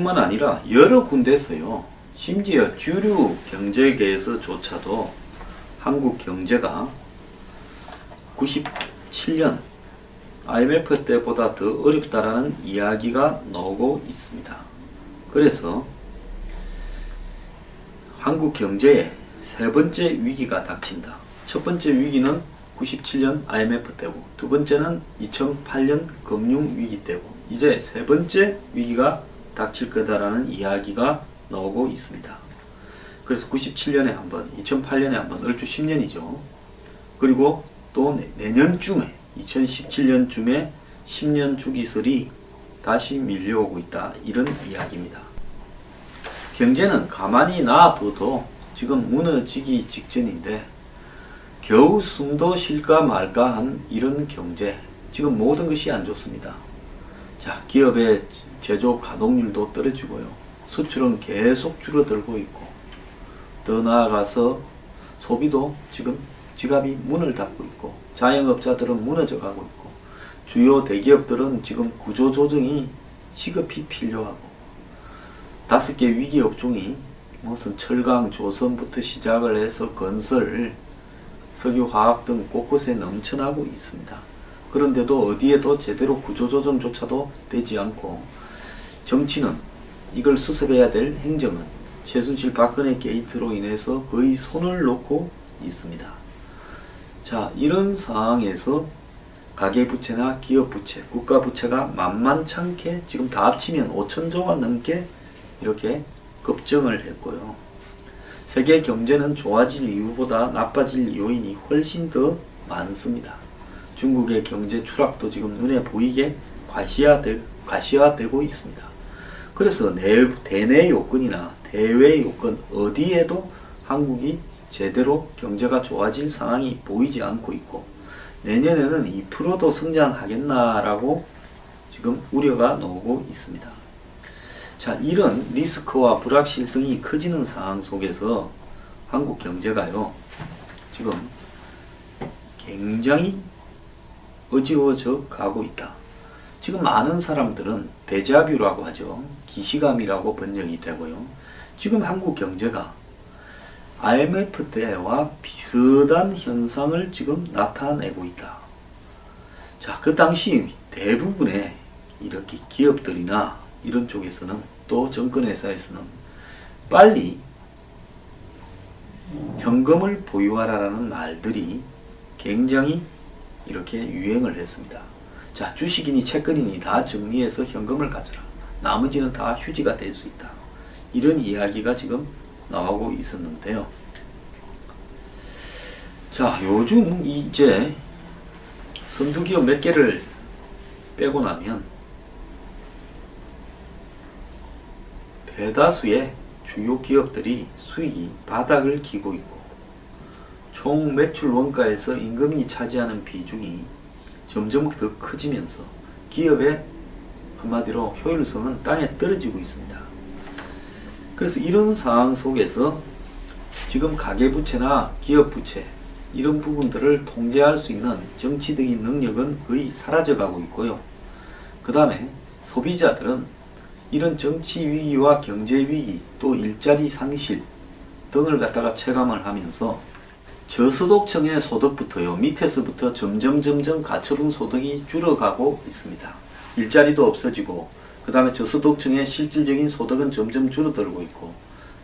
뿐만 아니라 여러 군데서요, 심지어 주류 경제계에서조차도 한국 경제가 97년 IMF 때보다 더 어렵다라는 이야기가 나오고 있습니다. 그래서 한국 경제에 세 번째 위기가 닥친다. 첫 번째 위기는 97년 IMF 때고, 두 번째는 2008년 금융위기 때고, 이제 세 번째 위기가 닥칠 거다라는 이야기가 나오고 있습니다. 그래서 97년에 한 번, 2008년에 한 번, 얼추 10년이죠. 그리고 또 내년쯤에 2017년쯤에 10년 주기설이 다시 밀려오고 있다, 이런 이야기입니다. 경제는 가만히 놔둬도 지금 무너지기 직전인데 겨우 숨도 쉴까 말까 한 이런 경제, 지금 모든 것이 안 좋습니다. 자, 기업의 제조 가동률도 떨어지고요, 수출은 계속 줄어들고 있고, 더 나아가서 소비도 지금 지갑이 문을 닫고 있고, 자영업자들은 무너져 가고 있고, 주요 대기업들은 지금 구조조정이 시급히 필요하고, 5개 위기 업종이 무슨 철강, 조선부터 시작을 해서 건설, 석유, 화학 등 곳곳에 넘쳐나고 있습니다. 그런데도 어디에도 제대로 구조조정조차도 되지 않고, 정치는 이걸 수습해야 될 행정은 최순실 박근혜 게이트로 인해서 거의 손을 놓고 있습니다. 자, 이런 상황에서 가계부채나 기업부채, 국가부채가 만만찮게 지금 다 합치면 5천조가 넘게 이렇게 급증을 했고요. 세계 경제는 좋아질 이유보다 나빠질 요인이 훨씬 더 많습니다. 중국의 경제 추락도 지금 눈에 보이게 과시화되고 있습니다. 그래서 대내 요건이나 대외 요건 어디에도 한국이 제대로 경제가 좋아질 상황이 보이지 않고 있고, 내년에는 2%도 성장하겠나라고 지금 우려가 나오고 있습니다. 자, 이런 리스크와 불확실성이 커지는 상황 속에서 한국 경제가요, 지금 굉장히 어지러워져 가고 있다. 지금 많은 사람들은 데자뷰라고 하죠. 기시감이라고 번역이 되고요. 지금 한국 경제가 IMF 때와 비슷한 현상을 지금 나타내고 있다. 자, 그 당시 대부분의 이렇게 기업들이나 이런 쪽에서는, 또 정권회사에서는 빨리 현금을 보유하라는 말들이 굉장히 이렇게 유행을 했습니다. 자, 주식이니 채권이니 다 정리해서 현금을 가져라. 나머지는 다 휴지가 될 수 있다. 이런 이야기가 지금 나오고 있었는데요. 자, 요즘 이제 선두기업 몇 개를 빼고 나면 대다수의 주요 기업들이 수익이 바닥을 기고 있고, 총 매출 원가에서 임금이 차지하는 비중이 점점 더 커지면서 기업의 한마디로 효율성은 땅에 떨어지고 있습니다. 그래서 이런 상황 속에서 지금 가계부채나 기업부채, 이런 부분들을 통제할 수 있는 정치적인 능력은 거의 사라져가고 있고요. 그 다음에 소비자들은 이런 정치 위기와 경제 위기, 또 일자리 상실 등을 갖다가 체감을 하면서 저소득층의 소득부터요, 밑에서부터 점점 가처분 소득이 줄어가고 있습니다. 일자리도 없어지고, 그 다음에 저소득층의 실질적인 소득은 점점 줄어들고 있고,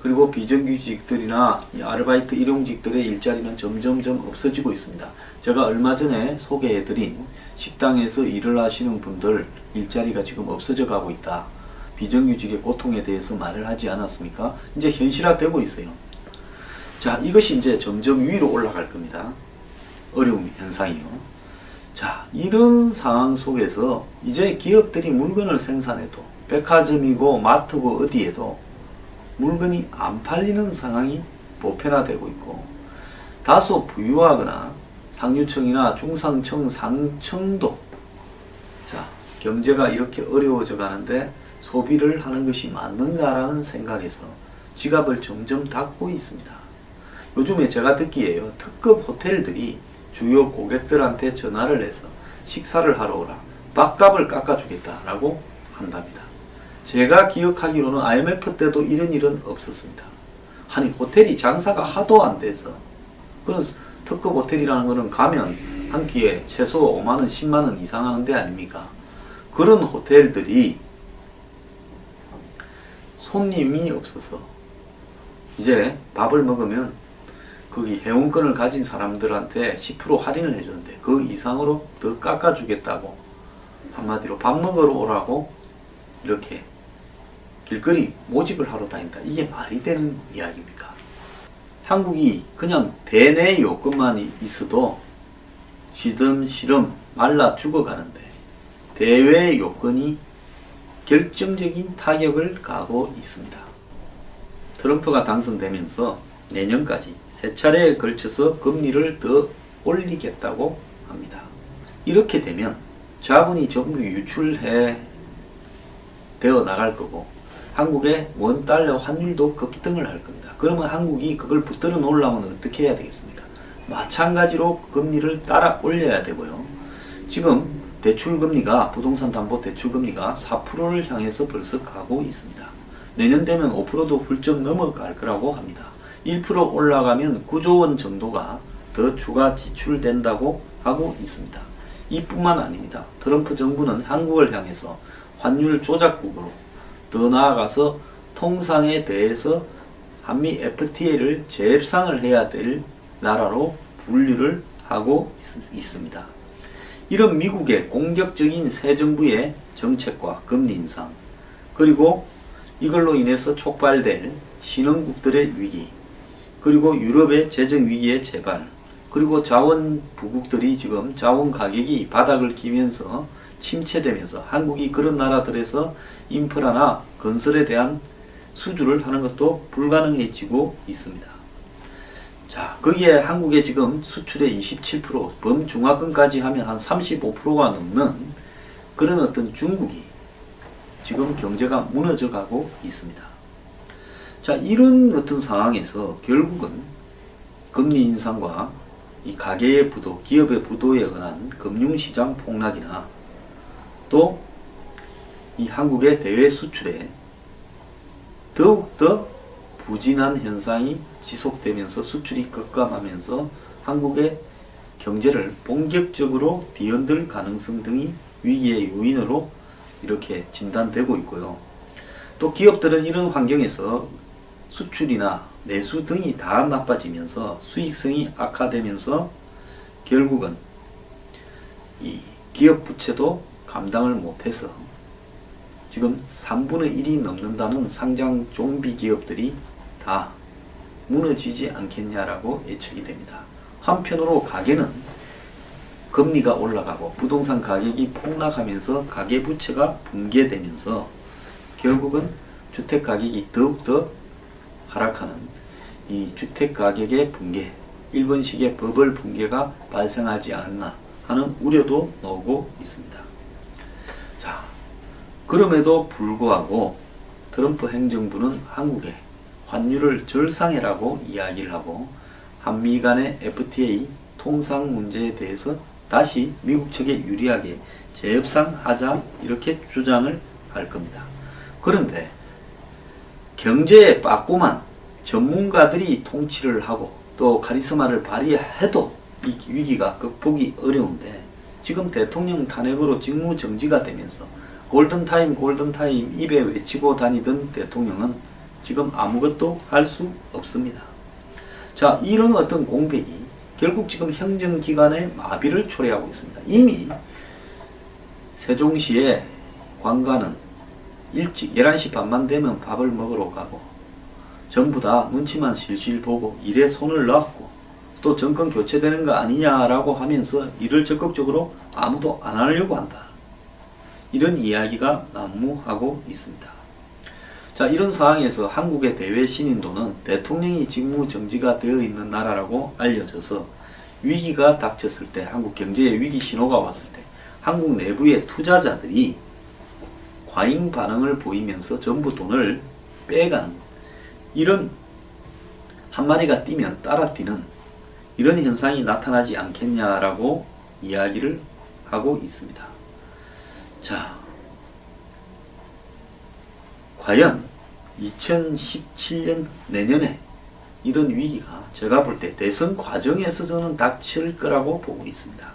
그리고 비정규직들이나 아르바이트 일용직들의 일자리는 점점 없어지고 있습니다. 제가 얼마 전에 소개해드린 식당에서 일을 하시는 분들 일자리가 지금 없어져 가고 있다. 비정규직의 고통에 대해서 말을 하지 않았습니까? 이제 현실화되고 있어요. 자, 이것이 이제 점점 위로 올라갈 겁니다. 어려움 현상이요. 자, 이런 상황 속에서 이제 기업들이 물건을 생산해도, 백화점이고 마트고 어디에도 물건이 안 팔리는 상황이 보편화되고 있고, 다소 부유하거나 상류층이나 중상층, 상층도, 자, 경제가 이렇게 어려워져 가는데 소비를 하는 것이 맞는가라는 생각에서 지갑을 점점 닫고 있습니다. 요즘에 제가 듣기에요, 특급 호텔들이 주요 고객들한테 전화를 해서 식사를 하러 오라, 밥값을 깎아주겠다라고 한답니다. 제가 기억하기로는 IMF 때도 이런 일은 없었습니다. 아니 호텔이 장사가 하도 안 돼서, 그런 특급 호텔이라는 거는 가면 한 끼에 최소 5만원 10만원 이상 하는 데 아닙니까? 그런 호텔들이 손님이 없어서 이제 밥을 먹으면 거기 회원권을 가진 사람들한테 10% 할인을 해주는데 그 이상으로 더 깎아주겠다고, 한마디로 밥 먹으러 오라고 이렇게 길거리 모집을 하러 다닌다. 이게 말이 되는 이야기입니까? 한국이 그냥 대내 요건만 있어도 시름시름 말라 죽어가는데 대외 요건이 결정적인 타격을 가하고 있습니다. 트럼프가 당선되면서 내년까지 세 차례에 걸쳐서 금리를 더 올리겠다고 합니다. 이렇게 되면 자본이 전부 유출해 되어 나갈 거고 한국의 원달러 환율도 급등을 할 겁니다. 그러면 한국이 그걸 붙들어 놓으려면 어떻게 해야 되겠습니까? 마찬가지로 금리를 따라 올려야 되고요. 지금 대출금리가, 부동산 담보 대출금리가 4%를 향해서 벌써 가고 있습니다. 내년 되면 5%도 훌쩍 넘어갈 거라고 합니다. 1% 올라가면 9조 원 정도가 더 추가 지출된다고 하고 있습니다. 이뿐만 아닙니다. 트럼프 정부는 한국을 향해서 환율 조작국으로, 더 나아가서 통상에 대해서 한미 FTA를 재협상을 해야 될 나라로 분류를 하고 있습니다. 이런 미국의 공격적인 새 정부의 정책과 금리 인상, 그리고 이걸로 인해서 촉발될 신흥국들의 위기, 그리고 유럽의 재정 위기의 재발, 그리고 자원 부국들이 지금 자원 가격이 바닥을 기면서 침체되면서 한국이 그런 나라들에서 인프라나 건설에 대한 수주를 하는 것도 불가능해지고 있습니다. 자, 거기에 한국의 지금 수출의 27%, 범중화권까지 하면 한 35%가 넘는 그런 어떤 중국이 지금 경제가 무너져 가고 있습니다. 자, 이런 어떤 상황에서 결국은 금리 인상과 이 가계의 부도, 기업의 부도에 의한 금융시장 폭락이나 또 이 한국의 대외 수출에 더욱더 부진한 현상이 지속되면서 수출이 급감하면서 한국의 경제를 본격적으로 뒤흔들 가능성 등이 위기의 요인으로 이렇게 진단되고 있고요. 또 기업들은 이런 환경에서 수출이나 내수 등이 다 나빠지면서 수익성이 악화되면서 결국은 이 기업 부채도 감당을 못해서 지금 3분의 1이 넘는다는 상장 좀비 기업들이 다 무너지지 않겠냐라고 예측이 됩니다. 한편으로 가계는 금리가 올라가고 부동산 가격이 폭락하면서 가계부채가 붕괴되면서 결국은 주택가격이 더욱더 하락하는 이 주택가격의 붕괴, 일본식의 버블 붕괴가 발생하지 않나 하는 우려도 나오고 있습니다. 자, 그럼에도 불구하고 트럼프 행정부는 한국에 환율을 절상해라고 이야기를 하고 한미 간의 FTA 통상 문제에 대해서 다시 미국 측에 유리하게 재협상하자 이렇게 주장을 할 겁니다. 그런데 경제에 빠꾸만 전문가들이 통치를 하고 또 카리스마를 발휘해도 이 위기가 극복이 어려운데 지금 대통령 탄핵으로 직무정지가 되면서 골든타임 골든타임 입에 외치고 다니던 대통령은 지금 아무것도 할 수 없습니다. 자, 이런 어떤 공백이 결국 지금 행정기관의 마비를 초래하고 있습니다. 이미 세종시의 관가는 일찍 11시 반만 되면 밥을 먹으러 가고 전부 다 눈치만 실실 보고 일에 손을 놨고 또 정권 교체되는 거 아니냐라고 하면서 일을 적극적으로 아무도 안 하려고 한다. 이런 이야기가 난무하고 있습니다. 자, 이런 상황에서 한국의 대외 신인도는 대통령이 직무정지가 되어 있는 나라라고 알려져서 위기가 닥쳤을 때, 한국 경제에 위기 신호가 왔을 때 한국 내부의 투자자들이 과잉 반응을 보이면서 전부 돈을 빼가는 이런 한 마리가 뛰면 따라 뛰는 이런 현상이 나타나지 않겠냐라고 이야기를 하고 있습니다. 자, 과연 2017년 내년에 이런 위기가 제가 볼 때 대선 과정에서 저는 닥칠 거라고 보고 있습니다.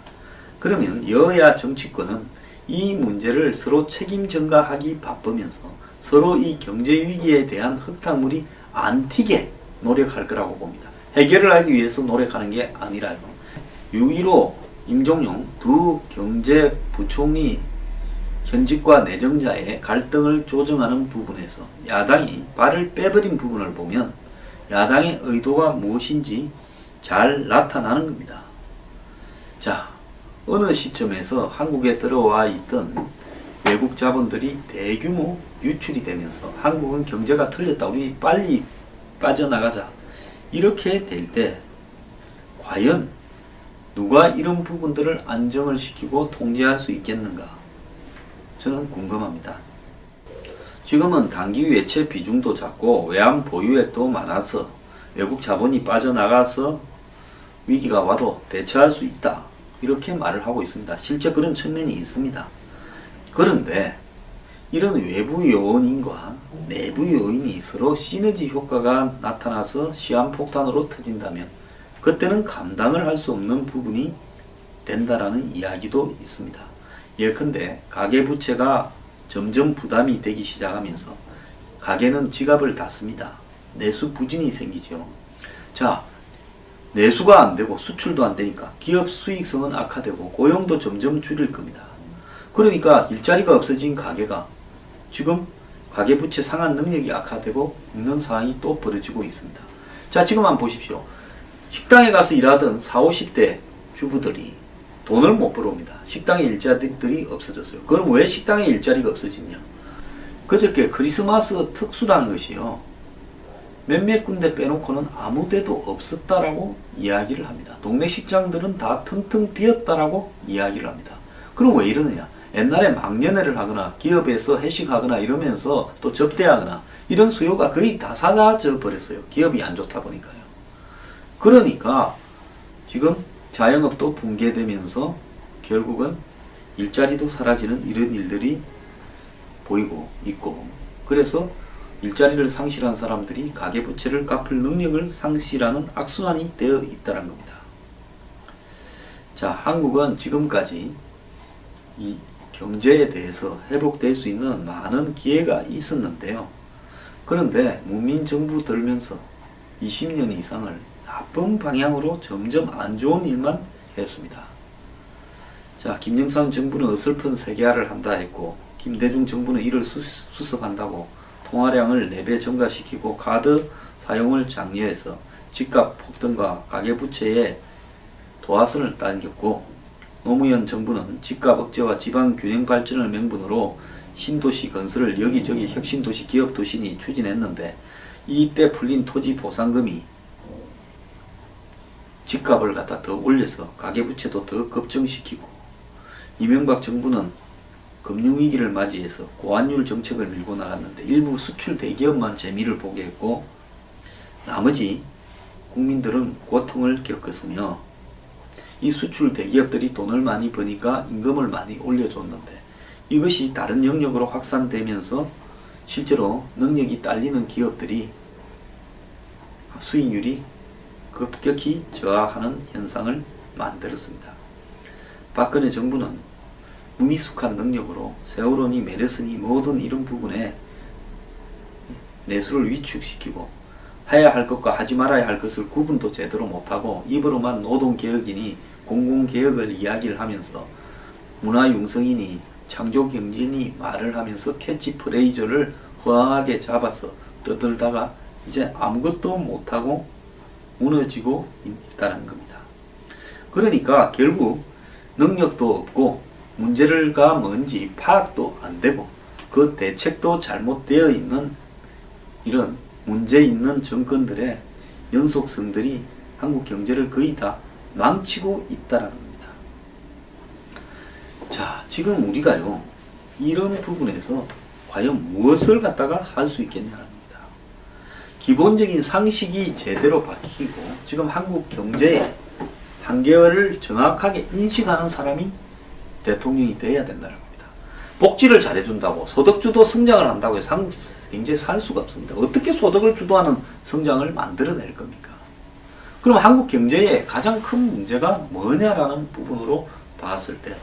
그러면 여야 정치권은 이 문제를 서로 책임 전가하기 바쁘면서 서로 이 경제 위기에 대한 흙탕물이 안 튀게 노력할 거라고 봅니다. 해결을 하기 위해서 노력하는 게 아니라요. 6.15 임종용 두 경제부총리 현직과 내정자의 갈등을 조정하는 부분에서 야당이 발을 빼버린 부분을 보면 야당의 의도가 무엇인지 잘 나타나는 겁니다. 자, 어느 시점에서 한국에 들어와 있던 외국 자본들이 대규모 유출이 되면서 한국은 경제가 틀렸다. 우리 빨리 빠져나가자. 이렇게 될 때 과연 누가 이런 부분들을 안정을 시키고 통제할 수 있겠는가? 저는 궁금합니다. 지금은 단기 외채 비중도 작고 외환 보유액도 많아서 외국 자본이 빠져나가서 위기가 와도 대처할 수 있다. 이렇게 말을 하고 있습니다. 실제 그런 측면이 있습니다. 그런데 이런 외부 요인과 내부 요인이 서로 시너지 효과가 나타나서 시한폭탄으로 터진다면 그때는 감당을 할 수 없는 부분이 된다라는 이야기도 있습니다. 예컨대 가계부채가 점점 부담이 되기 시작하면서 가계는 지갑을 닫습니다. 내수 부진이 생기죠. 자, 내수가 안 되고 수출도 안 되니까 기업 수익성은 악화되고 고용도 점점 줄일 겁니다. 그러니까 일자리가 없어진 가계가 지금 가계부채 상환 능력이 악화되고 있는 상황이 또 벌어지고 있습니다. 자, 지금 한번 보십시오. 식당에 가서 일하던 40, 50대 주부들이 돈을 못 벌어옵니다. 식당에 일자리들이 없어졌어요. 그럼 왜 식당에 일자리가 없어지냐? 그저께 크리스마스 특수라는 것이요. 몇몇 군데 빼놓고는 아무 데도 없었다라고 이야기를 합니다. 동네 식당들은 다 텅텅 비었다라고 이야기를 합니다. 그럼 왜 이러느냐? 옛날에 막년회를 하거나 기업에서 회식하거나 이러면서 또 접대하거나 이런 수요가 거의 다 사라져 버렸어요. 기업이 안 좋다 보니까요. 그러니까 지금 자영업도 붕괴되면서 결국은 일자리도 사라지는 이런 일들이 보이고 있고, 그래서 일자리를 상실한 사람들이 가계부채를 갚을 능력을 상실하는 악순환이 되어 있다는 겁니다. 자, 한국은 지금까지 이 경제에 대해서 회복될 수 있는 많은 기회가 있었는데요. 그런데 문민정부 들면서 20년 이상을 나쁜 방향으로 점점 안 좋은 일만 했습니다. 자, 김영삼 정부는 어설픈 세계화를 한다 했고, 김대중 정부는 이를 수습한다고 통화량을 4배 증가시키고 카드 사용을 장려해서 집값 폭등과 가계부채에 도화선을 당겼고, 노무현 정부는 집값 억제와 지방 균형 발전을 명분으로 신도시 건설을 여기저기 혁신도시 기업도시니 추진했는데, 이때 풀린 토지 보상금이 집값을 갖다 더 올려서 가계부채도 더 급증시키고, 이명박 정부는 금융위기를 맞이해서 고환율 정책을 밀고 나갔는데 일부 수출 대기업만 재미를 보게 했고 나머지 국민들은 고통을 겪었으며, 이 수출 대기업들이 돈을 많이 버니까 임금을 많이 올려줬는데 이것이 다른 영역으로 확산되면서 실제로 능력이 딸리는 기업들이 수익률이 급격히 저하하는 현상을 만들었습니다. 박근혜 정부는 무미숙한 능력으로 세월호니 메르스니 모든 이런 부분에 내수를 위축시키고 해야 할 것과 하지 말아야 할 것을 구분도 제대로 못하고 입으로만 노동개혁이니 공공개혁을 이야기를 하면서 문화융성이니 창조경제니 말을 하면서 캐치프레이즈를 허황하게 잡아서 떠들다가 이제 아무것도 못하고 무너지고 있다는 겁니다. 그러니까 결국 능력도 없고 문제가 뭔지 파악도 안 되고 그 대책도 잘못되어 있는 이런 문제 있는 정권들의 연속성들이 한국 경제를 거의 다 망치고 있다는 겁니다. 자, 지금 우리가요, 이런 부분에서 과연 무엇을 갖다가 할 수 있겠냐는 겁니다. 기본적인 상식이 제대로 바뀌고 지금 한국 경제의 한계를 정확하게 인식하는 사람이 대통령이 돼야 된다는 겁니다. 복지를 잘해준다고 소득주도 성장을 한다고 해서 경제 살 수가 없습니다. 어떻게 소득을 주도하는 성장을 만들어낼 겁니까? 그럼 한국 경제의 가장 큰 문제가 뭐냐라는 부분으로 봤을 때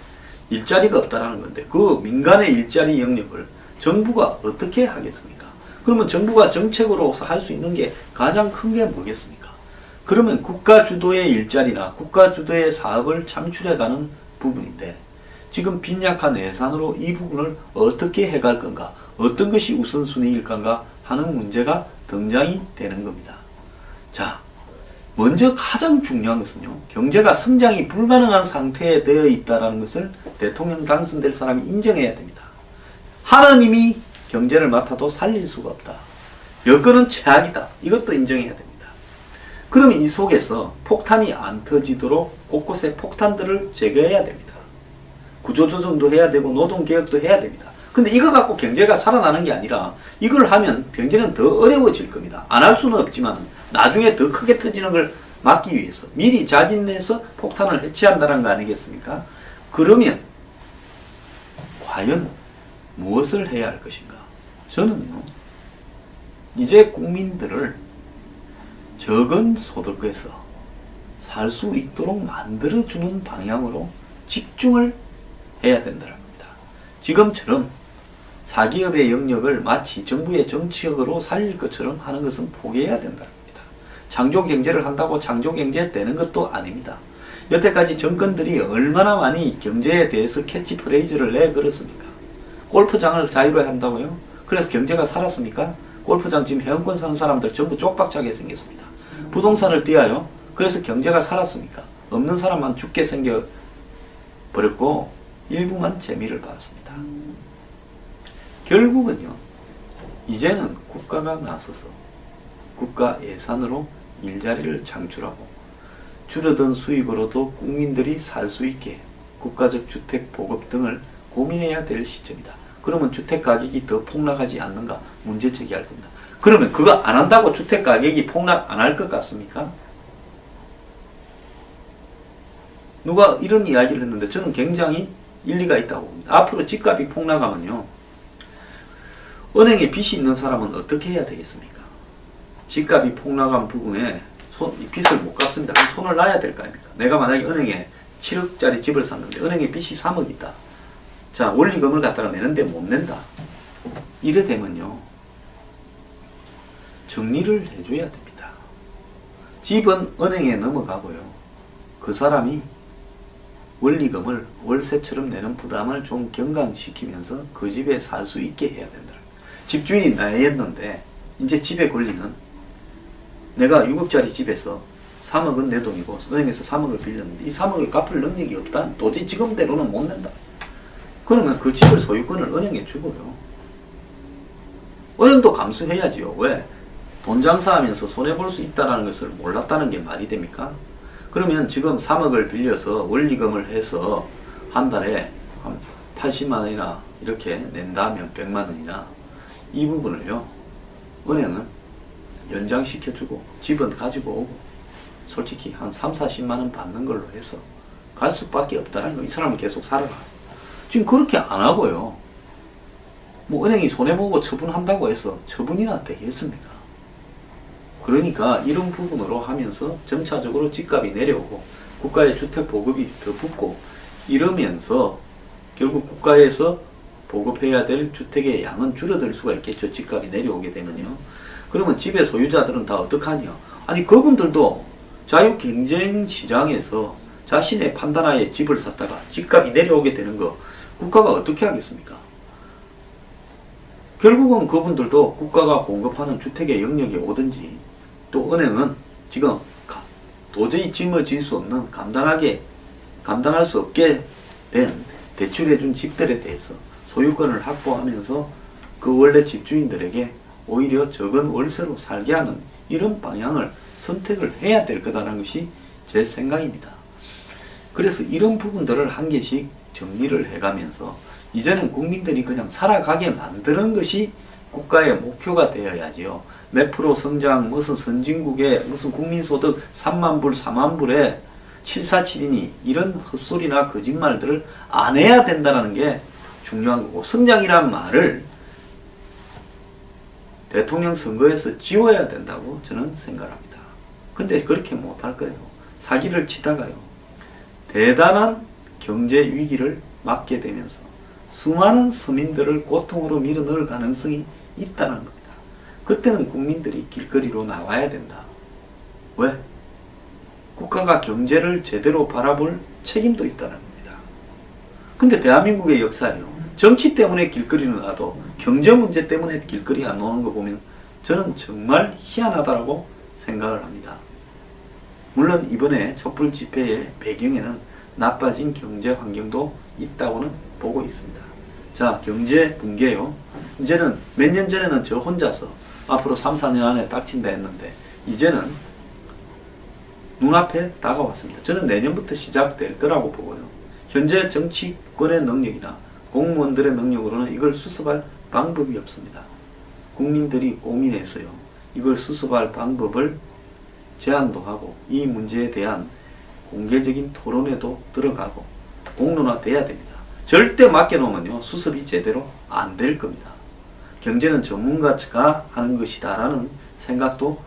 일자리가 없다라는 건데 그 민간의 일자리 영역을 정부가 어떻게 하겠습니까? 그러면 정부가 정책으로서 할 수 있는 게 가장 큰 게 뭐겠습니까? 그러면 국가 주도의 일자리나 국가 주도의 사업을 창출해가는 부분인데 지금 빈약한 예산으로 이 부분을 어떻게 해갈 건가, 어떤 것이 우선순위일 건가 하는 문제가 등장이 되는 겁니다. 자, 먼저 가장 중요한 것은요, 경제가 성장이 불가능한 상태에 되어 있다는 것을 대통령 당선될 사람이 인정해야 됩니다. 하나님이 경제를 맡아도 살릴 수가 없다. 여건은 최악이다. 이것도 인정해야 됩니다. 그러면 이 속에서 폭탄이 안 터지도록 곳곳에 폭탄들을 제거해야 됩니다. 구조조정도 해야 되고 노동개혁도 해야 됩니다. 근데 이거 갖고 경제가 살아나는 게 아니라 이걸 하면 경제는 더 어려워질 겁니다. 안 할 수는 없지만 나중에 더 크게 터지는 걸 막기 위해서 미리 자진해서 폭탄을 해체한다는 거 아니겠습니까? 그러면 과연 무엇을 해야 할 것인가? 저는요, 이제 국민들을 적은 소득에서 살 수 있도록 만들어주는 방향으로 집중을 해야 된다는 겁니다. 지금처럼 사기업의 영역을 마치 정부의 정치역으로 살릴 것처럼 하는 것은 포기해야 된다는 겁니다. 창조경제를 한다고 창조경제 되는 것도 아닙니다. 여태까지 정권들이 얼마나 많이 경제에 대해서 캐치프레이즈를 내걸었습니까? 골프장을 자유로 한다고요? 그래서 경제가 살았습니까? 골프장 지금 회원권 사는 사람들 전부 쪽박차게 생겼습니다. 부동산을 띄어요? 그래서 경제가 살았습니까? 없는 사람만 죽게 생겨버렸고 일부만 재미를 봤습니다. 결국은요, 이제는 국가가 나서서 국가 예산으로 일자리를 창출하고 줄어든 수익으로도 국민들이 살 수 있게 국가적 주택 보급 등을 고민해야 될 시점이다. 그러면 주택 가격이 더 폭락하지 않는가 문제 제기할 겁니다. 그러면 그거 안 한다고 주택 가격이 폭락 안 할 것 같습니까? 누가 이런 이야기를 했는데 저는 굉장히 일리가 있다고 봅니다. 앞으로 집값이 폭락하면요, 은행에 빚이 있는 사람은 어떻게 해야 되겠습니까? 집값이 폭락한 부분에 빚을 못 갚습니다. 그럼 손을 놔야 될 거 아닙니까? 내가 만약에 은행에 7억짜리 집을 샀는데 은행에 빚이 3억 있다. 자, 원리금을 갖다가 내는데 못 낸다. 이래 되면요, 정리를 해줘야 됩니다. 집은 은행에 넘어가고요, 그 사람이 원리금을 월세처럼 내는 부담을 좀 경감시키면서 그 집에 살 수 있게 해야 된다. 집주인이 나였는데 이제 집에 걸리는, 내가 6억짜리 집에서 3억은 내 돈이고 은행에서 3억을 빌렸는데 이 3억을 갚을 능력이 없다. 도저히 지금대로는 못 낸다. 그러면 그 집을 소유권을 은행에 주고요, 은행도 감수해야지요. 왜? 돈 장사하면서 손해볼 수 있다는 것을 몰랐다는 게 말이 됩니까? 그러면 지금 3억을 빌려서 원리금을 해서 한 달에 한 80만 원이나 이렇게 낸다면 100만 원이나 이 부분을요, 은행은 연장시켜주고 집은 가지고 오고 솔직히 한 3, 40만 원 받는 걸로 해서 갈 수밖에 없다는 거. 이 사람은 계속 살아가. 지금 그렇게 안 하고요, 뭐 은행이 손해보고 처분한다고 해서 처분이나 되겠습니까? 그러니까 이런 부분으로 하면서 점차적으로 집값이 내려오고 국가의 주택 보급이 더 붙고 이러면서 결국 국가에서 보급해야 될 주택의 양은 줄어들 수가 있겠죠. 집값이 내려오게 되면요. 그러면 집의 소유자들은 다 어떡하냐? 아니, 그분들도 자유경쟁 시장에서 자신의 판단하에 집을 샀다가 집값이 내려오게 되는 거 국가가 어떻게 하겠습니까? 결국은 그분들도 국가가 공급하는 주택의 영역에 오든지, 또 은행은 지금 도저히 짊어질 수 없는 감당할 수 없게 된 대출해준 집들에 대해서 소유권을 확보하면서 그 원래 집주인들에게 오히려 적은 월세로 살게 하는 이런 방향을 선택을 해야 될 거다라는 것이 제 생각입니다. 그래서 이런 부분들을 한 개씩 정리를 해가면서 이제는 국민들이 그냥 살아가게 만드는 것이 국가의 목표가 되어야지요. 몇 프로 성장, 무슨 선진국의 무슨 국민소득 3만 불, 4만 불에 747이니 이런 헛소리나 거짓말들을 안 해야 된다는 게 중요한 거고, 성장이란 말을 대통령 선거에서 지워야 된다고 저는 생각합니다. 근데 그렇게 못할 거예요. 사기를 치다가요. 대단한 경제 위기를 맞게 되면서 수많은 서민들을 고통으로 밀어넣을 가능성이 있다는 겁니다. 그때는 국민들이 길거리로 나와야 된다. 왜? 국가가 경제를 제대로 바라볼 책임도 있다는 겁니다. 근데 대한민국의 역사예요. 정치 때문에 길거리는 나도 경제 문제 때문에 길거리 안 나오는 거 보면 저는 정말 희한하다고 생각을 합니다. 물론 이번에 촛불 집회의 배경에는 나빠진 경제 환경도 있다고는 보고 있습니다. 자, 경제 붕괴요. 이제는 몇 년 전에는 저 혼자서 앞으로 3, 4년 안에 닥친다 했는데 이제는 눈앞에 다가왔습니다. 저는 내년부터 시작될 거라고 보고요. 현재 정치권의 능력이나 공무원들의 능력으로는 이걸 수습할 방법이 없습니다. 국민들이 고민해서요. 이걸 수습할 방법을 제안도 하고 이 문제에 대한 공개적인 토론에도 들어가고 공론화돼야 됩니다. 절대 맡겨놓으면요. 수습이 제대로 안 될 겁니다. 경제는 전문가가 하는 것이다 라는 생각도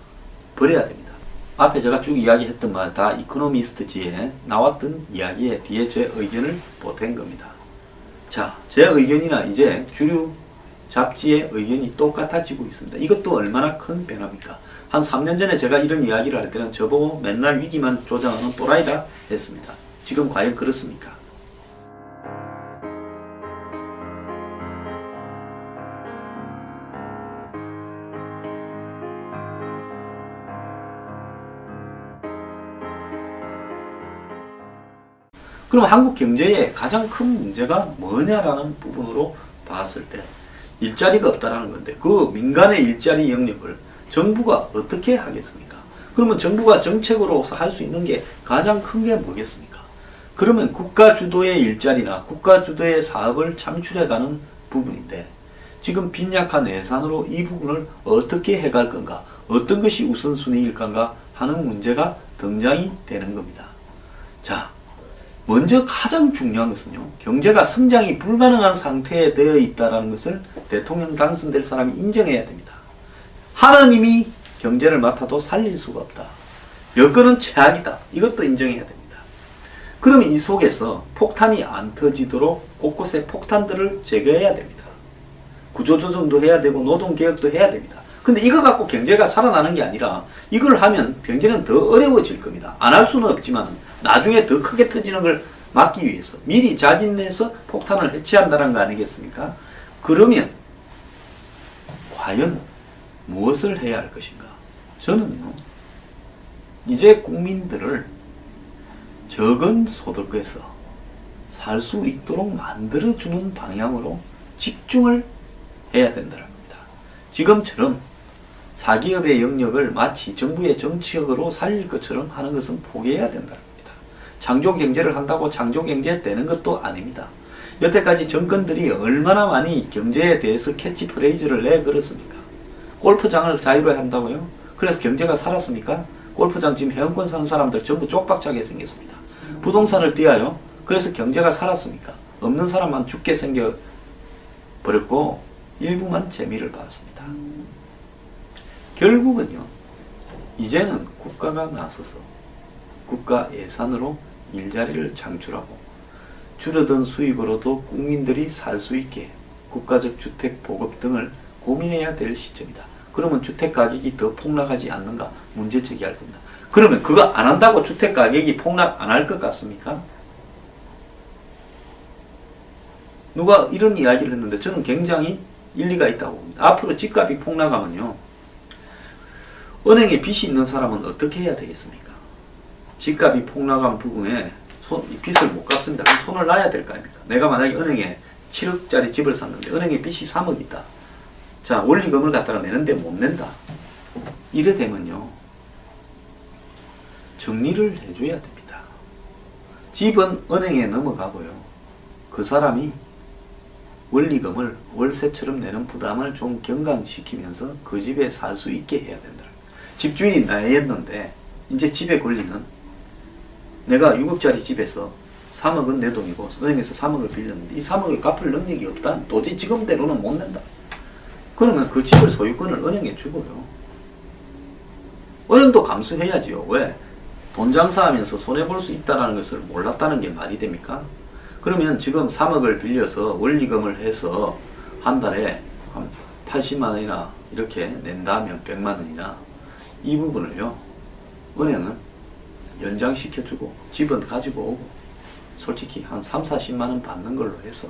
버려야 됩니다. 앞에 제가 쭉 이야기했던 말 다 이코노미스트지에 나왔던 이야기에 뒤에 제 의견을 보탠 겁니다. 자, 제 의견이나 이제 주류 잡지의 의견이 똑같아지고 있습니다. 이것도 얼마나 큰 변화입니까? 한 3년 전에 제가 이런 이야기를 할 때는 저보고 맨날 위기만 조장하는 또라이다 했습니다. 지금 과연 그렇습니까? 그럼 한국 경제의 가장 큰 문제가 뭐냐라는 부분으로 봤을 때 일자리가 없다라는 건데 그 민간의 일자리 영역을 정부가 어떻게 하겠습니까? 그러면 정부가 정책으로서 할 수 있는 게 가장 큰 게 뭐겠습니까? 그러면 국가 주도의 일자리나 국가 주도의 사업을 창출해가는 부분인데 지금 빈약한 예산으로 이 부분을 어떻게 해갈 건가? 어떤 것이 우선순위일 건가 하는 문제가 등장이 되는 겁니다. 자, 먼저 가장 중요한 것은요. 경제가 성장이 불가능한 상태에 되어 있다는 것을 대통령 당선될 사람이 인정해야 됩니다. 하나님이 경제를 맡아도 살릴 수가 없다. 여건은 최악이다. 이것도 인정해야 됩니다. 그러면 이 속에서 폭탄이 안 터지도록 곳곳에 폭탄들을 제거해야 됩니다. 구조조정도 해야 되고 노동개혁도 해야 됩니다. 근데 이거 갖고 경제가 살아나는 게 아니라 이걸 하면 경제는 더 어려워질 겁니다. 안 할 수는 없지만 나중에 더 크게 터지는 걸 막기 위해서 미리 자진해서 폭탄을 해체한다는 거 아니겠습니까? 그러면 과연 무엇을 해야 할 것인가? 저는요. 이제 국민들을 적은 소득에서 살 수 있도록 만들어주는 방향으로 집중을 해야 된다는 겁니다. 지금처럼 사기업의 영역을 마치 정부의 정치력으로 살릴 것처럼 하는 것은 포기해야 된다는 겁니다. 창조경제를 한다고 창조경제 되는 것도 아닙니다. 여태까지 정권들이 얼마나 많이 경제에 대해서 캐치프레이즈를 내걸었습니까? 골프장을 자유로 한다고요? 그래서 경제가 살았습니까? 골프장 지금 회원권 사는 사람들 전부 쪽박차게 생겼습니다. 부동산을 띄어요? 그래서 경제가 살았습니까? 없는 사람만 죽게 생겨버렸고 일부만 재미를 봤습니다. 결국은요. 이제는 국가가 나서서 국가 예산으로 일자리를 창출하고 줄어든 수익으로도 국민들이 살 수 있게 국가적 주택 보급 등을 고민해야 될 시점이다. 그러면 주택 가격이 더 폭락하지 않는가 문제 제기할 겁니다. 그러면 그거 안 한다고 주택 가격이 폭락 안 할 것 같습니까? 누가 이런 이야기를 했는데 저는 굉장히 일리가 있다고 봅니다. 앞으로 집값이 폭락하면요. 은행에 빚이 있는 사람은 어떻게 해야 되겠습니까? 집값이 폭락한 부분에 빚을 못 갚습니다. 그럼 손을 놔야 될 거 아닙니까? 내가 만약에 은행에 7억짜리 집을 샀는데 은행에 빚이 3억 있다. 자, 원리금을 갖다가 내는데 못 낸다. 이래 되면요. 정리를 해줘야 됩니다. 집은 은행에 넘어가고요. 그 사람이 원리금을 월세처럼 내는 부담을 좀 경감시키면서 그 집에 살 수 있게 해야 된다. 집주인이 나였는데 이제 집에 걸리는 내가 6억짜리 집에서 3억은 내 돈이고 은행에서 3억을 빌렸는데 이 3억을 갚을 능력이 없다. 도저히 지금대로는 못 낸다. 그러면 그 집을 소유권을 은행에 주고요. 은행도 감수해야지요. 왜? 돈 장사하면서 손해볼 수 있다는 것을 몰랐다는 게 말이 됩니까? 그러면 지금 3억을 빌려서 원리금을 해서 한 달에 한 80만 원이나 이렇게 낸다면 100만 원이나 이 부분을요, 은행은 연장시켜주고 집은 가지고 오고 솔직히 한 3, 40만 원 받는 걸로 해서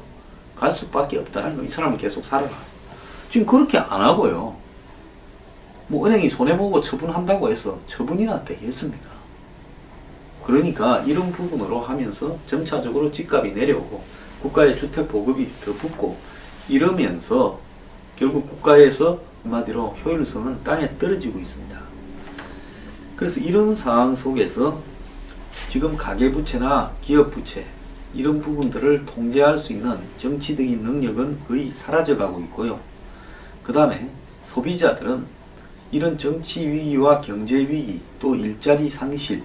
갈 수밖에 없다는 거. 이 사람은 계속 살아가. 지금 그렇게 안 하고요. 뭐 은행이 손해보고 처분한다고 해서 처분이나 되겠습니까? 그러니까 이런 부분으로 하면서 점차적으로 집값이 내려오고 국가의 주택 보급이 더 붙고 이러면서 결국 국가에서 한마디로 효율성은 땅에 떨어지고 있습니다. 그래서 이런 상황 속에서 지금 가계부채나 기업부채 이런 부분들을 통제할 수 있는 정치적인 능력은 거의 사라져가고 있고요. 그 다음에 소비자들은 이런 정치 위기와 경제 위기 또 일자리 상실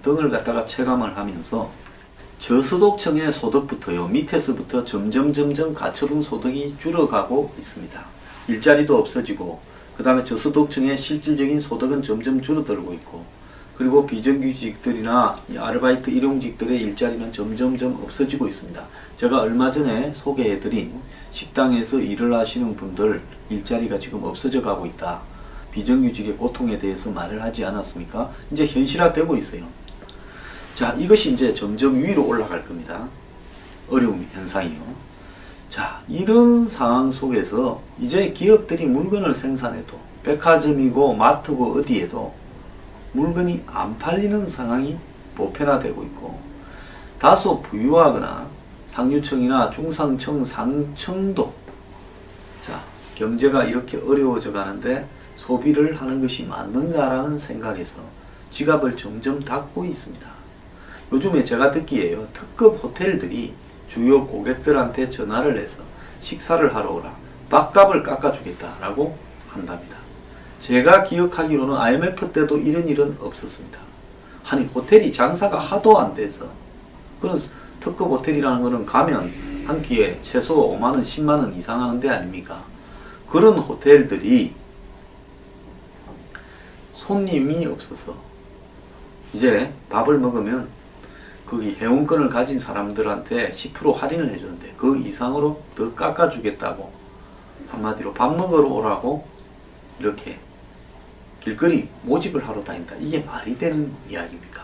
등을 갖다가 체감을 하면서 저소득층의 소득부터요, 밑에서부터 점점 가처분 소득이 줄어가고 있습니다. 일자리도 없어지고 그 다음에 저소득층의 실질적인 소득은 점점 줄어들고 있고, 그리고 비정규직들이나 아르바이트 일용직들의 일자리는 점점 없어지고 있습니다. 제가 얼마 전에 소개해드린 식당에서 일을 하시는 분들 일자리가 지금 없어져 가고 있다. 비정규직의 고통에 대해서 말을 하지 않았습니까? 이제 현실화되고 있어요. 자, 이것이 이제 점점 위로 올라갈 겁니다. 어려움 현상이요. 자, 이런 상황 속에서 이제 기업들이 물건을 생산해도 백화점이고 마트고 어디에도 물건이 안 팔리는 상황이 보편화되고 있고, 다소 부유하거나 상류층이나 중상층, 상층도 자, 경제가 이렇게 어려워져 가는데 소비를 하는 것이 맞는가라는 생각에서 지갑을 점점 닫고 있습니다. 요즘에 제가 듣기에요, 특급 호텔들이 주요 고객들한테 전화를 해서 식사를 하러 오라, 밥값을 깎아주겠다라고 한답니다. 제가 기억하기로는 IMF 때도 이런 일은 없었습니다. 아니, 호텔이 장사가 하도 안 돼서, 그런 특급 호텔이라는 거는 가면 한 끼에 최소 5만원, 10만원 이상 하는 데 아닙니까? 그런 호텔들이 손님이 없어서 이제 밥을 먹으면 거기 회원권을 가진 사람들한테 10% 할인을 해주는데 그 이상으로 더 깎아주겠다고, 한마디로 밥 먹으러 오라고 이렇게 길거리 모집을 하러 다닌다. 이게 말이 되는 이야기입니까?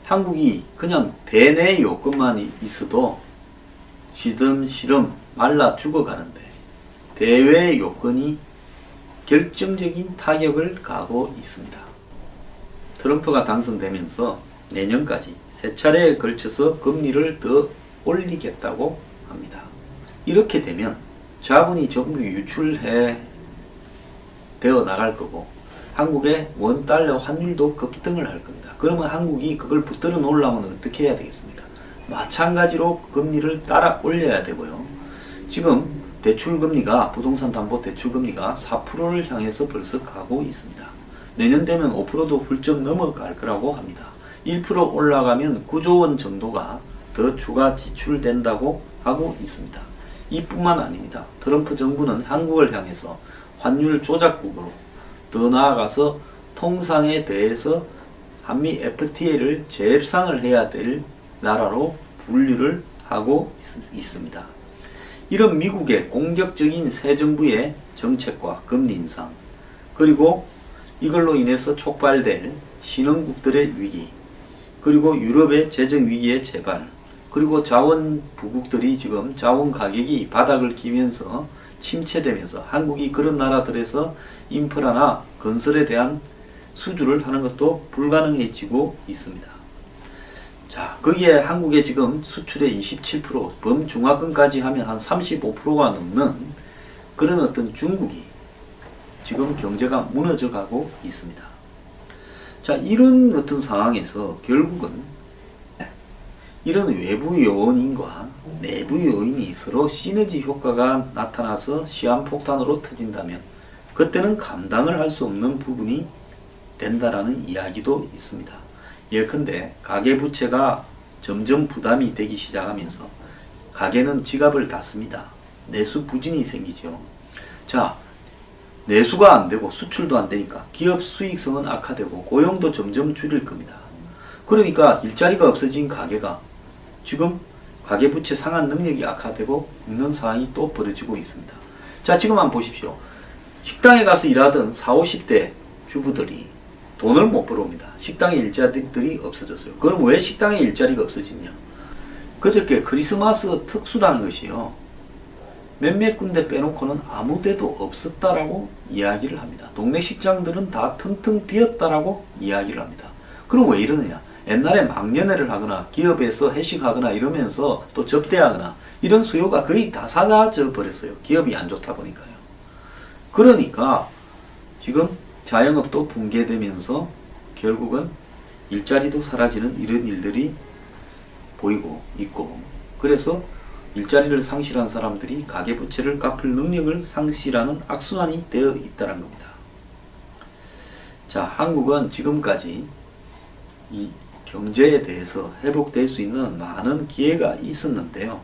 한국이 그냥 대내 요건만 있어도 시름시름 말라 죽어가는데 대외 요건이 결정적인 타격을 가하고 있습니다. 트럼프가 당선되면서 내년까지 세 차례에 걸쳐서 금리를 더 올리겠다고 합니다. 이렇게 되면 자본이 전부 유출해 되어 나갈 거고 한국의 원달러 환율도 급등을 할 겁니다. 그러면 한국이 그걸 붙들어 놓으려면 어떻게 해야 되겠습니까? 마찬가지로 금리를 따라 올려야 되고요. 지금 대출금리가, 부동산 담보 대출금리가 4%를 향해서 벌써 가고 있습니다. 내년 되면 5%도 훌쩍 넘어갈 거라고 합니다. 1% 올라가면 9조 원 정도가 더 추가 지출된다고 하고 있습니다. 이뿐만 아닙니다. 트럼프 정부는 한국을 향해서 환율 조작국으로, 더 나아가서 통상에 대해서 한미 FTA를 재협상을 해야 될 나라로 분류를 하고 있습니다. 이런 미국의 공격적인 새 정부의 정책과 금리 인상, 그리고 이걸로 인해서 촉발될 신흥국들의 위기, 그리고 유럽의 재정 위기의 재발, 그리고 자원 부국들이 지금 자원 가격이 바닥을 기면서 침체되면서 한국이 그런 나라들에서 인프라나 건설에 대한 수주를 하는 것도 불가능해지고 있습니다. 자, 거기에 한국의 지금 수출의 27%, 범중화권까지 하면 한 35%가 넘는 그런 어떤 중국이 지금 경제가 무너져 가고 있습니다. 자, 이런 어떤 상황에서 결국은 이런 외부 요인과 내부 요인이 서로 시너지 효과가 나타나서 시한폭탄으로 터진다면 그때는 감당을 할 수 없는 부분이 된다라는 이야기도 있습니다. 예컨대 가계부채가 점점 부담이 되기 시작하면서 가계는 지갑을 닫습니다. 내수 부진이 생기죠. 자, 내수가 안 되고 수출도 안 되니까 기업 수익성은 악화되고 고용도 점점 줄일 겁니다. 그러니까 일자리가 없어진 가게가 지금 가계부채 상환 능력이 악화되고 있는 상황이 또 벌어지고 있습니다. 자, 지금 한번 보십시오. 식당에 가서 일하던 40, 50대 주부들이 돈을 못 벌어옵니다. 식당에 일자리들이 없어졌어요. 그럼 왜 식당에 일자리가 없어지냐? 그저께 크리스마스 특수라는 것이요. 몇몇 군데 빼놓고는 아무 데도 없었다라고 이야기를 합니다. 동네 식당들은 다 텅텅 비었다라고 이야기를 합니다. 그럼 왜 이러느냐? 옛날에 막년회를 하거나 기업에서 회식하거나 이러면서 또 접대하거나 이런 수요가 거의 다 사라져 버렸어요. 기업이 안 좋다 보니까요. 그러니까 지금 자영업도 붕괴되면서 결국은 일자리도 사라지는 이런 일들이 보이고 있고, 그래서 일자리를 상실한 사람들이 가계부채를 갚을 능력을 상실하는 악순환이 되어 있다는 겁니다. 자, 한국은 지금까지 이 경제에 대해서 회복될 수 있는 많은 기회가 있었는데요.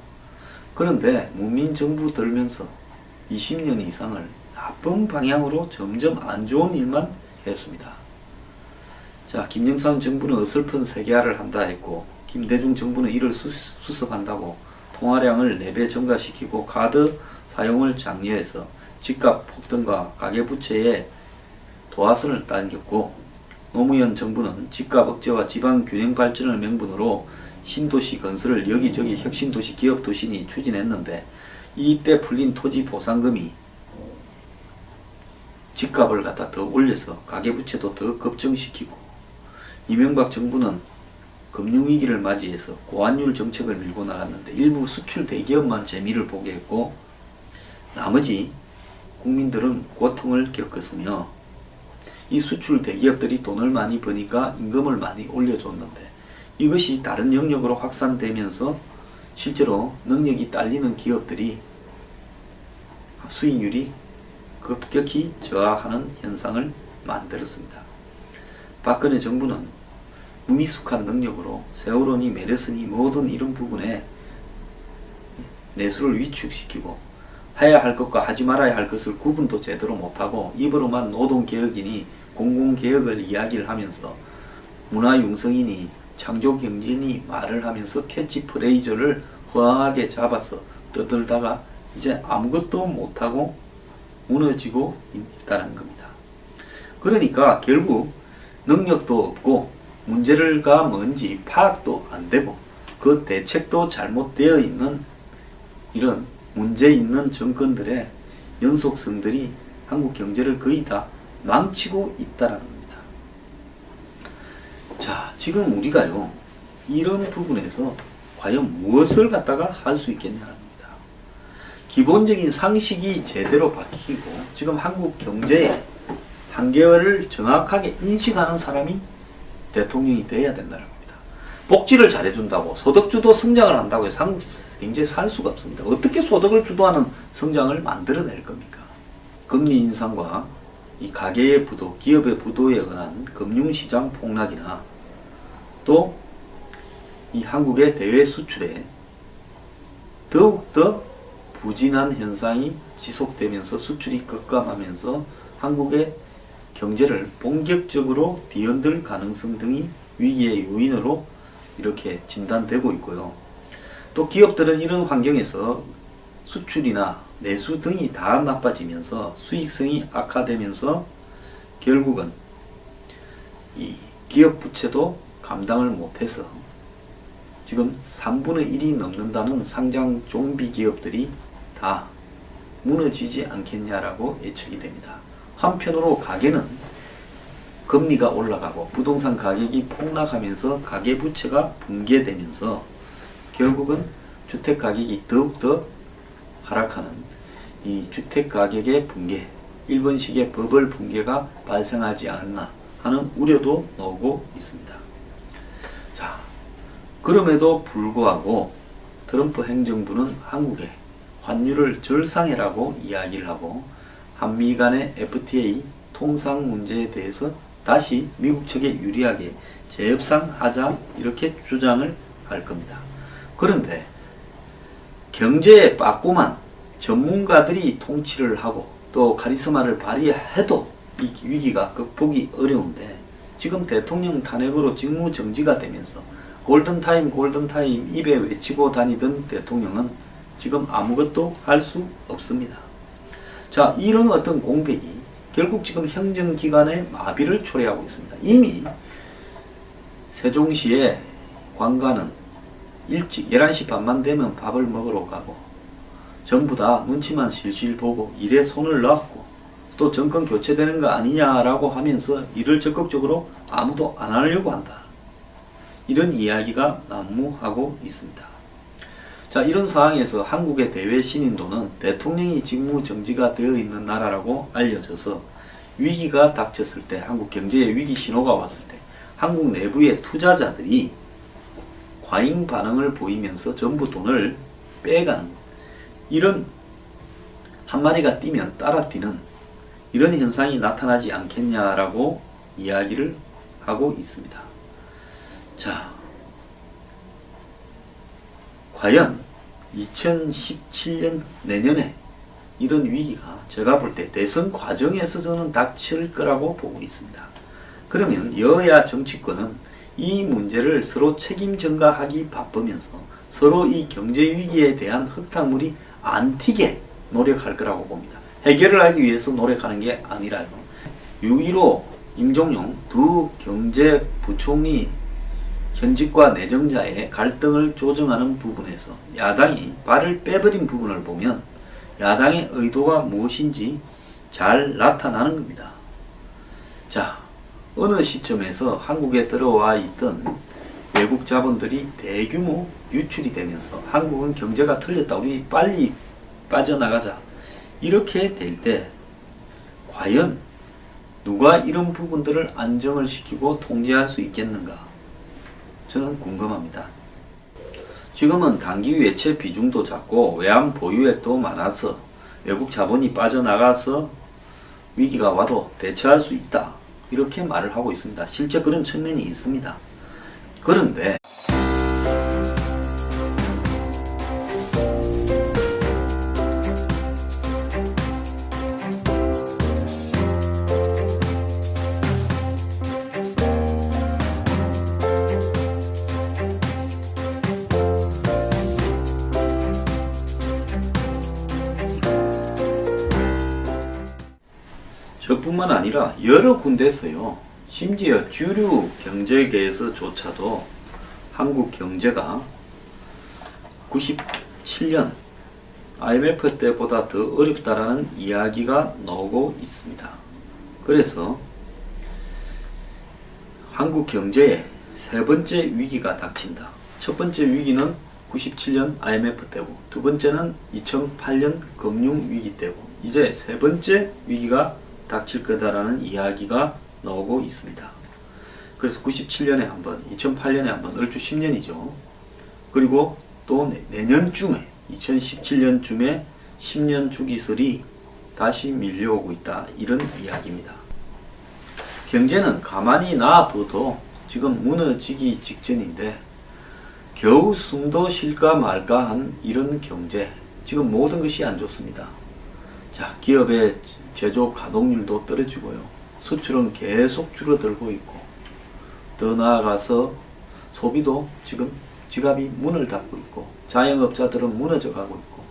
그런데 문민정부 들면서 20년 이상을 나쁜 방향으로 점점 안 좋은 일만 했습니다. 자, 김영삼 정부는 어설픈 세계화를 한다 했고, 김대중 정부는 이를 수습한다고 통화량을 4배 증가시키고 카드 사용을 장려해서 집값 폭등과 가계부채에 도화선을 당겼고, 노무현 정부는 집값 억제와 지방 균형 발전을 명분으로 신도시 건설을 여기저기 혁신도시 기업도시니 추진했는데, 이때 풀린 토지 보상금이 집값을 갖다 더 올려서 가계부채도 더 급증시키고, 이명박 정부는 금융위기를 맞이해서 고환율 정책을 밀고 나갔는데 일부 수출 대기업만 재미를 보게 했고 나머지 국민들은 고통을 겪었으며, 이 수출 대기업들이 돈을 많이 버니까 임금을 많이 올려줬는데 이것이 다른 영역으로 확산되면서 실제로 능력이 딸리는 기업들이 수익률이 급격히 저하하는 현상을 만들었습니다. 박근혜 정부는 무미숙한 능력으로 세월호니 메르스니 모든 이런 부분에 내수를 위축시키고 해야 할 것과 하지 말아야 할 것을 구분도 제대로 못하고 입으로만 노동개혁이니 공공개혁을 이야기를 하면서 문화융성이니 창조경제니 말을 하면서 캐치프레이즈를 허황하게 잡아서 떠들다가 이제 아무것도 못하고 무너지고 있다는 겁니다. 그러니까 결국 능력도 없고 문제가 뭔지 파악도 안 되고 그 대책도 잘못되어 있는 이런 문제 있는 정권들의 연속성들이 한국 경제를 거의 다 망치고 있다는 겁니다. 자, 지금 우리가요, 이런 부분에서 과연 무엇을 갖다가 할 수 있겠냐는 겁니다. 기본적인 상식이 제대로 바뀌고 지금 한국 경제의 한계를 정확하게 인식하는 사람이 대통령이 돼야 된다는 겁니다. 복지를 잘해준다고 소득주도 성장을 한다고 해서 한국 경제에 살 수가 없습니다. 어떻게 소득을 주도하는 성장을 만들어낼 겁니까? 금리 인상과 이 가계의 부도, 기업의 부도에 의한 금융시장 폭락이나 또 이 한국의 대외 수출에 더욱더 부진한 현상이 지속되면서 수출이 급감하면서 한국의 경제를 본격적으로 뒤흔들 가능성 등이 위기의 요인으로 이렇게 진단되고 있고요. 또 기업들은 이런 환경에서 수출이나 내수 등이 다 나빠지면서 수익성이 악화되면서 결국은 이 기업 부채도 감당을 못해서 지금 3분의 1이 넘는다는 상장 좀비 기업들이 다 무너지지 않겠냐라고 예측이 됩니다. 한편으로 가계는 금리가 올라가고 부동산 가격이 폭락하면서 가계부채가 붕괴되면서 결국은 주택가격이 더욱더 하락하는 이 주택가격의 붕괴, 일본식의 버블 붕괴가 발생하지 않나 하는 우려도 나오고 있습니다. 자, 그럼에도 불구하고 트럼프 행정부는 한국에 환율을 절상해라고 이야기를 하고 한미 간의 FTA 통상 문제에 대해서 다시 미국 측에 유리하게 재협상하자 이렇게 주장을 할 겁니다. 그런데 경제에 빠꾸만 전문가들이 통치를 하고 또 카리스마를 발휘해도 이 위기가 극복이 어려운데, 지금 대통령 탄핵으로 직무 정지가 되면서 골든타임 골든타임 입에 외치고 다니던 대통령은 지금 아무것도 할 수 없습니다. 자, 이런 어떤 공백이 결국 지금 행정기관의 마비를 초래하고 있습니다. 이미 세종시의 관가는 일찍 11시 반만 되면 밥을 먹으러 가고 전부 다 눈치만 실실 보고 일에 손을 놨고, 또 정권 교체되는 거 아니냐라고 하면서 일을 적극적으로 아무도 안 하려고 한다. 이런 이야기가 난무하고 있습니다. 자, 이런 상황에서 한국의 대외 신인도는 대통령이 직무 정지가 되어 있는 나라라고 알려져서 위기가 닥쳤을 때, 한국 경제에 위기 신호가 왔을 때 한국 내부의 투자자들이 과잉 반응을 보이면서 전부 돈을 빼가는, 이런 한 마리가 뛰면 따라 뛰는 이런 현상이 나타나지 않겠냐라고 이야기를 하고 있습니다. 자, 과연 2017년 내년에 이런 위기가 제가 볼 때 대선 과정에서 저는 닥칠 거라고 보고 있습니다. 그러면 여야 정치권은 이 문제를 서로 책임 전가하기 바쁘면서 서로 이 경제 위기에 대한 흙탕물이 안 튀게 노력할 거라고 봅니다. 해결을 하기 위해서 노력하는 게 아니라요. 6.15 임종용 두 경제부총리 현직과 내정자의 갈등을 조정하는 부분에서 야당이 발을 빼버린 부분을 보면 야당의 의도가 무엇인지 잘 나타나는 겁니다. 자, 어느 시점에서 한국에 들어와 있던 외국 자본들이 대규모 유출이 되면서 한국은 경제가 털렸다, 우리 빨리 빠져나가자, 이렇게 될 때 과연 누가 이런 부분들을 안정을 시키고 통제할 수 있겠는가, 저는 궁금합니다. 지금은 단기 외채 비중도 작고 외환 보유액도 많아서 외국 자본이 빠져나가서 위기가 와도 대처할 수 있다, 이렇게 말을 하고 있습니다. 실제 그런 측면이 있습니다. 그런데 저뿐만 아니라 여러 군데서요, 심지어 주류 경제계에서조차도 한국 경제가 97년 IMF 때보다 더 어렵다라는 이야기가 나오고 있습니다. 그래서 한국 경제에 세 번째 위기가 닥친다. 첫 번째 위기는 97년 IMF 때고, 두 번째는 2008년 금융위기 때고, 이제 세 번째 위기가 닥칠 거다라는 이야기가 나오고 있습니다. 그래서 97년에 한 번, 2008년에 한 번, 얼추 10년이죠. 그리고 또 내년쯤에 2017년쯤에 10년 주기설이 다시 밀려오고 있다, 이런 이야기입니다. 경제는 가만히 놔둬도 지금 무너지기 직전인데 겨우 숨도 쉴까 말까 한 이런 경제, 지금 모든 것이 안 좋습니다. 자, 기업의 제조 가동률도 떨어지고요, 수출은 계속 줄어들고 있고, 더 나아가서 소비도 지금 지갑이 문을 닫고 있고, 자영업자들은 무너져 가고 있고,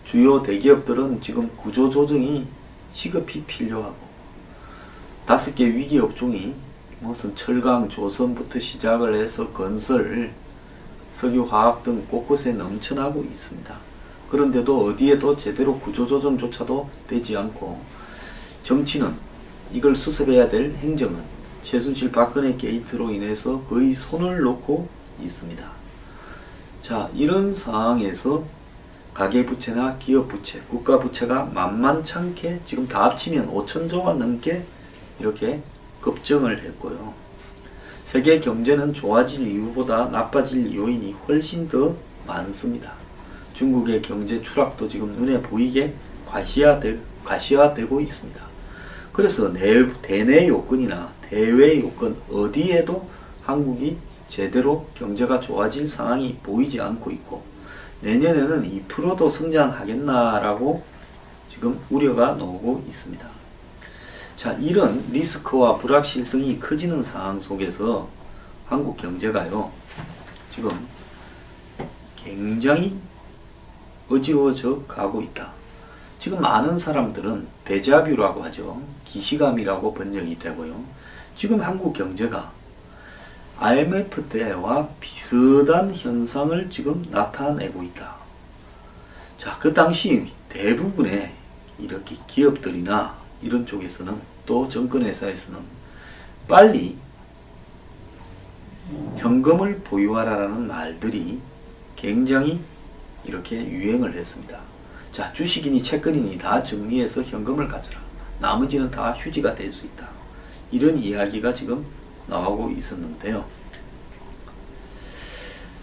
주요 대기업들은 지금 구조조정이 시급히 필요하고, 5개 위기 업종이 무슨 철강, 조선부터 시작을 해서 건설, 석유, 화학 등 곳곳에 넘쳐나고 있습니다. 그런데도 어디에도 제대로 구조조정조차도 되지 않고, 정치는 이걸 수습해야 될 행정은 최순실 박근혜 게이트로 인해서 거의 손을 놓고 있습니다. 자, 이런 상황에서 가계부채나 기업부채, 국가부채가 만만찮게 지금 다 합치면 5천조가 넘게 이렇게 급증을 했고요. 세계 경제는 좋아질 이유보다 나빠질 요인이 훨씬 더 많습니다. 중국의 경제 추락도 지금 눈에 보이게 과시화되고 있습니다. 그래서 대내 요건이나 대외 요건 어디에도 한국이 제대로 경제가 좋아질 상황이 보이지 않고 있고, 내년에는 2%도 성장하겠나라고 지금 우려가 나오고 있습니다. 자, 이런 리스크와 불확실성이 커지는 상황 속에서 한국 경제가요, 지금 굉장히 어지러워져 가고 있다. 지금 많은 사람들은 데자뷰라고 하죠. 기시감이라고 번역이 되고요. 지금 한국 경제가 IMF 때와 비슷한 현상을 지금 나타내고 있다. 자, 그 당시 대부분의 이렇게 기업들이나 이런 쪽에서는, 또 정권회사에서는 빨리 현금을 보유하라는 말들이 굉장히 이렇게 유행을 했습니다. 자, 주식이니 채권이니 다 정리해서 현금을 가져라. 나머지는 다 휴지가 될 수 있다. 이런 이야기가 지금 나오고 있었는데요.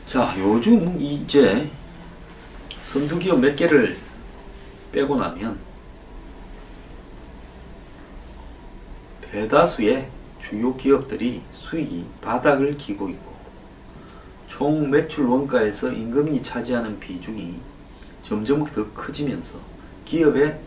자, 요즘 이제 선두기업 몇 개를 빼고 나면 대다수의 주요 기업들이 수익이 바닥을 기고 있고, 총 매출 원가에서 임금이 차지하는 비중이 점점 더 커지면서 기업의